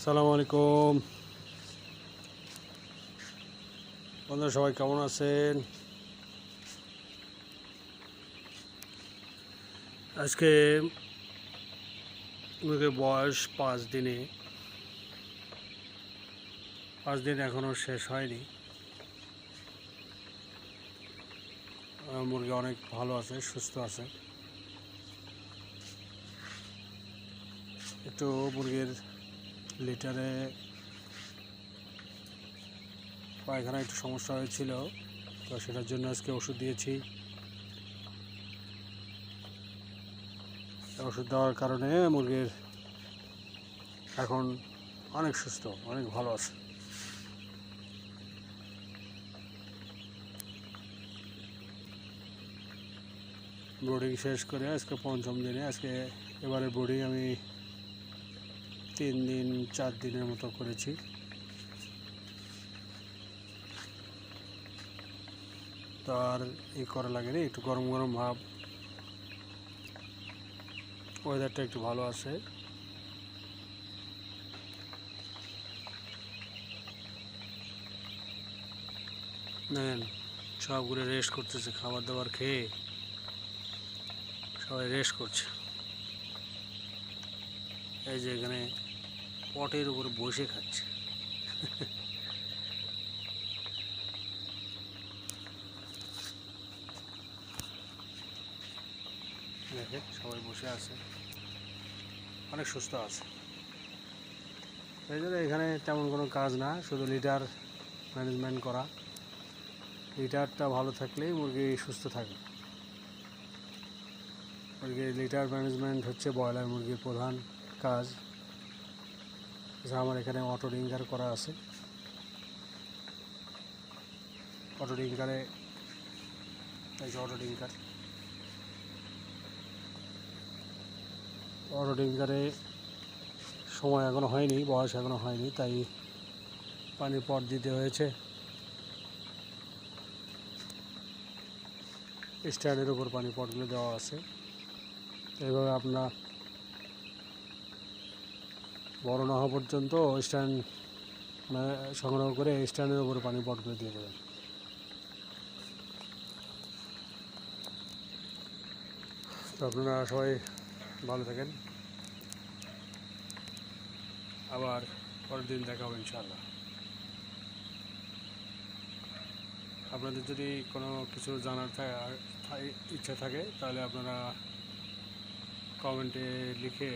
আসসালামু আলাইকুম বন্ধুরা, সবাই কেমন আছেন? আজকে মুরগির বয়স 5 দিন এখনও শেষ হয়নি। মুরগি অনেক ভালো আছে, সুস্থ আছে। একটু মুরগির লিটারে পায়খানা একটু সমস্যা হয়েছিল, তো সেটার জন্য আজকে ওষুধ দিয়েছি। ওষুধ দেওয়ার কারণে মুরগির এখন অনেক সুস্থ, অনেক ভালো আছে। ব্রোডিং শেষ করে আজকে পঞ্চম দিনে, এবারে ব্রোডিং আমি 3-4 দিনের মতো করেছি। তো আর করা লাগেনি, একটু গরম গরম ভাব, ওয়েদারটা একটু ভালো আছে। দেখেন সবগুলো রেস্ট করতেছে, খাবার দাবার খেয়ে সবাই রেস্ট করছে। এই যে এখানে পটের উপরে বসে খাচ্ছে। দেখে সবাই বসে আছে, অনেক সুস্থ আছে। এই জন্য এখানে তেমন কোনো কাজ না, শুধু লিটার ম্যানেজমেন্ট করা। লিটারটা ভালো থাকলেই মুরগি সুস্থ থাকে। মুরগির লিটার ম্যানেজমেন্ট হচ্ছে ব্রয়লার মুরগির প্রধান কাজ। আমার এখানে অটো ডিঙ্কার করা আছে। অটো ডিঙ্কারে এই যে অটো ডিঙ্কারে সময় এখনো হয়নি, বয়স এখনো হয়নি, তাই পানির পট দিতে হয়েছে। স্ট্যান্ডের উপর পানি পটগুলো দেওয়া আছে। এইভাবে আপনার বড় না হওয়া পর্যন্ত স্ট্যান্ড সংগ্রহ করে স্ট্যান্ডের উপরে পানি পটগুলো দিয়ে দেবেন। তো আপনারা সবাই ভালো থাকেন, আবার পরের দিন দেখা হবে ইনশাআল্লাহ। আপনাদের যদি কোনো কিছু জানার ইচ্ছা থাকে তাহলে আপনারা কমেন্টে লিখে